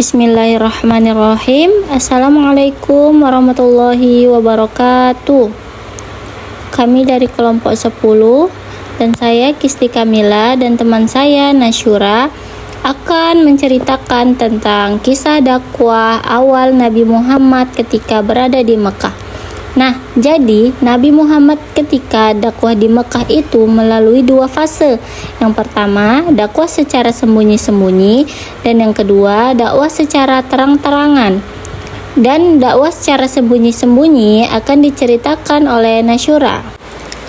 Bismillahirrahmanirrahim. Assalamualaikum warahmatullahi wabarakatuh. Kami dari kelompok 10 dan saya Kisti Kamila dan teman saya Nasyura akan menceritakan tentang kisah dakwah awal Nabi Muhammad ketika berada di Mekah. Nah, jadi Nabi Muhammad ketika dakwah di Mekah itu melalui dua fase. Yang pertama, dakwah secara sembunyi-sembunyi, dan yang kedua, dakwah secara terang-terangan. Dan dakwah secara sembunyi-sembunyi akan diceritakan oleh Nasyura.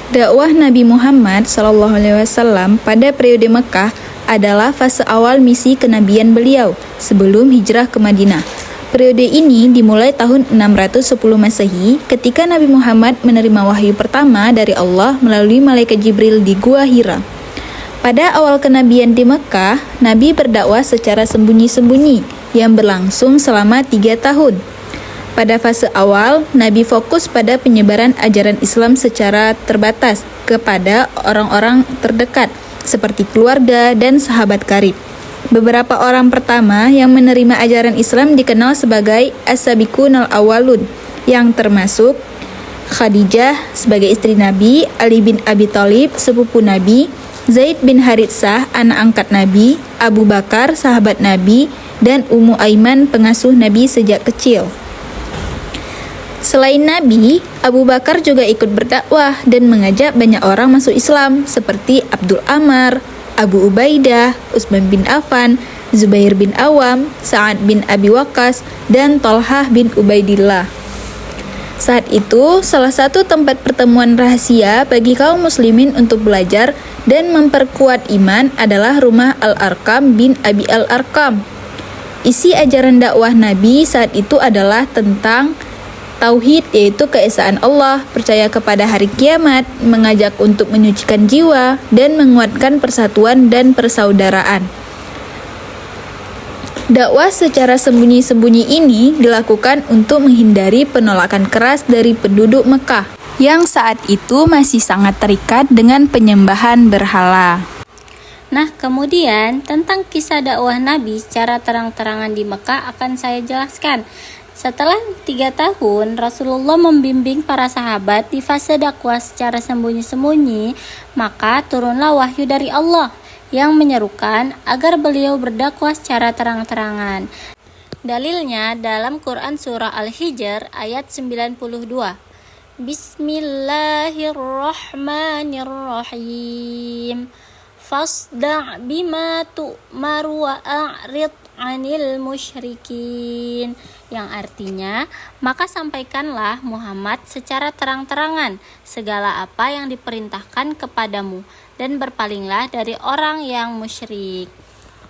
Dakwah Nabi Muhammad SAW pada periode Mekah adalah fase awal misi kenabian beliau sebelum hijrah ke Madinah. Periode ini dimulai tahun 610 Masehi ketika Nabi Muhammad menerima wahyu pertama dari Allah melalui malaikat Jibril di Gua Hira. Pada awal kenabian di Mekah, Nabi berdakwah secara sembunyi-sembunyi yang berlangsung selama 3 tahun. Pada fase awal, Nabi fokus pada penyebaran ajaran Islam secara terbatas kepada orang-orang terdekat seperti keluarga dan sahabat karib. Beberapa orang pertama yang menerima ajaran Islam dikenal sebagai As-Sabiqun al-Awwalun, yang termasuk Khadijah sebagai istri Nabi, Ali bin Abi Thalib sepupu Nabi, Zaid bin Haritsah anak angkat Nabi, Abu Bakar sahabat Nabi, dan Ummu Aiman pengasuh Nabi sejak kecil. Selain Nabi, Abu Bakar juga ikut berdakwah dan mengajak banyak orang masuk Islam seperti Abdul Ammar, Abu Ubaidah, Utsman bin Affan, Zubair bin Awam, Sa'ad bin Abi Waqqas, dan Thalhah bin Ubaidillah. Saat itu, salah satu tempat pertemuan rahasia bagi kaum muslimin untuk belajar dan memperkuat iman adalah rumah Al-Arqam bin Abi Al-Arqam. Isi ajaran dakwah Nabi saat itu adalah tentang Tauhid, yaitu keesaan Allah, percaya kepada hari kiamat, mengajak untuk menyucikan jiwa, dan menguatkan persatuan dan persaudaraan. Dakwah secara sembunyi-sembunyi ini dilakukan untuk menghindari penolakan keras dari penduduk Mekah, yang saat itu masih sangat terikat dengan penyembahan berhala. Nah, kemudian tentang kisah dakwah Nabi secara terang-terangan di Mekah akan saya jelaskan. Setelah 3 tahun, Rasulullah membimbing para sahabat di fase dakwah secara sembunyi-sembunyi, maka turunlah wahyu dari Allah yang menyerukan agar beliau berdakwah secara terang-terangan. Dalilnya dalam Quran Surah Al-Hijr ayat 92. Bismillahirrahmanirrahim. Fasda' bima tu'mar wa a'rid 'anil musyrikin, yang artinya, maka sampaikanlah Muhammad secara terang-terangan segala apa yang diperintahkan kepadamu dan berpalinglah dari orang yang musyrik.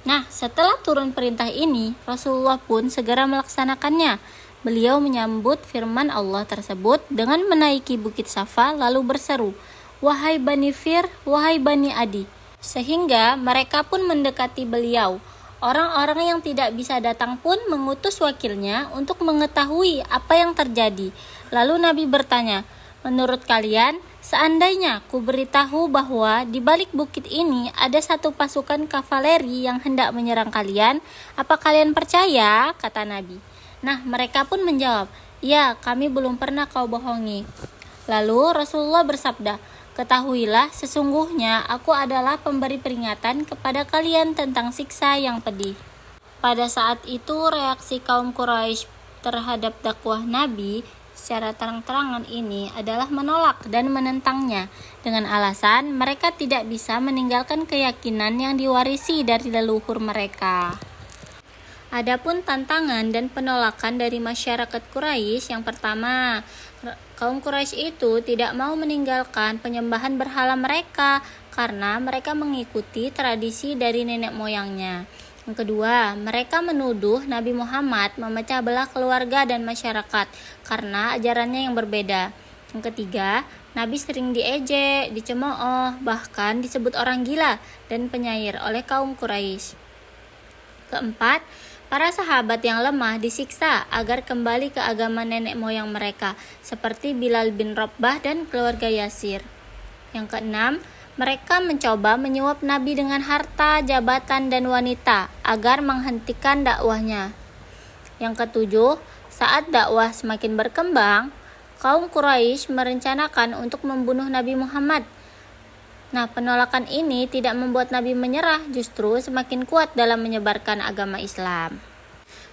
Nah, setelah turun perintah ini, Rasulullah pun segera melaksanakannya. Beliau menyambut firman Allah tersebut dengan menaiki bukit Safa lalu berseru, "Wahai Bani Fir, wahai Bani Adi," sehingga mereka pun mendekati beliau. Orang-orang yang tidak bisa datang pun mengutus wakilnya untuk mengetahui apa yang terjadi. Lalu Nabi bertanya, "Menurut kalian, seandainya ku beritahu bahwa di balik bukit ini ada satu pasukan kavaleri yang hendak menyerang kalian, apa kalian percaya?" kata Nabi. Nah, mereka pun menjawab, "Ya, kami belum pernah kau bohongi." Lalu Rasulullah bersabda, "Ketahuilah, sesungguhnya aku adalah pemberi peringatan kepada kalian tentang siksa yang pedih." Pada saat itu, reaksi kaum Quraisy terhadap dakwah Nabi secara terang-terangan ini adalah menolak dan menentangnya dengan alasan mereka tidak bisa meninggalkan keyakinan yang diwarisi dari leluhur mereka. Adapun tantangan dan penolakan dari masyarakat Quraisy, yang pertama, kaum Quraisy itu tidak mau meninggalkan penyembahan berhala mereka karena mereka mengikuti tradisi dari nenek moyangnya. Yang kedua, mereka menuduh Nabi Muhammad memecah belah keluarga dan masyarakat karena ajarannya yang berbeda. Yang ketiga, Nabi sering diejek, dicemooh, bahkan disebut orang gila dan penyair oleh kaum Quraisy. Keempat, para sahabat yang lemah disiksa agar kembali ke agama nenek moyang mereka, seperti Bilal bin Rabah dan keluarga Yasir. Yang keenam, mereka mencoba menyuap Nabi dengan harta, jabatan, dan wanita agar menghentikan dakwahnya. Yang ketujuh, saat dakwah semakin berkembang, kaum Quraisy merencanakan untuk membunuh Nabi Muhammad. Nah, penolakan ini tidak membuat Nabi menyerah, justru semakin kuat dalam menyebarkan agama Islam.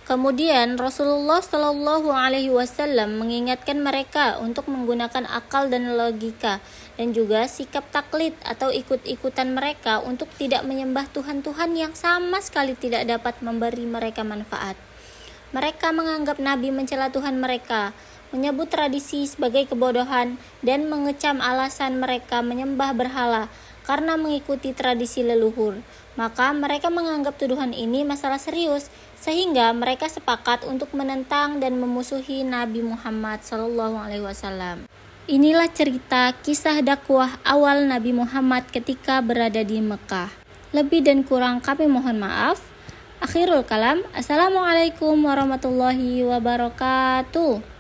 Kemudian Rasulullah Shallallahu Alaihi Wasallam mengingatkan mereka untuk menggunakan akal dan logika, dan juga sikap taklid atau ikut-ikutan mereka untuk tidak menyembah Tuhan-Tuhan yang sama sekali tidak dapat memberi mereka manfaat. Mereka menganggap Nabi mencela Tuhan mereka, menyebut tradisi sebagai kebodohan, dan mengecam alasan mereka menyembah berhala karena mengikuti tradisi leluhur. Maka mereka menganggap tuduhan ini masalah serius, sehingga mereka sepakat untuk menentang dan memusuhi Nabi Muhammad SAW. Inilah cerita kisah dakwah awal Nabi Muhammad ketika berada di Mekah. Lebih dan kurang kami mohon maaf. Akhirul kalam. Assalamualaikum warahmatullahi wabarakatuh.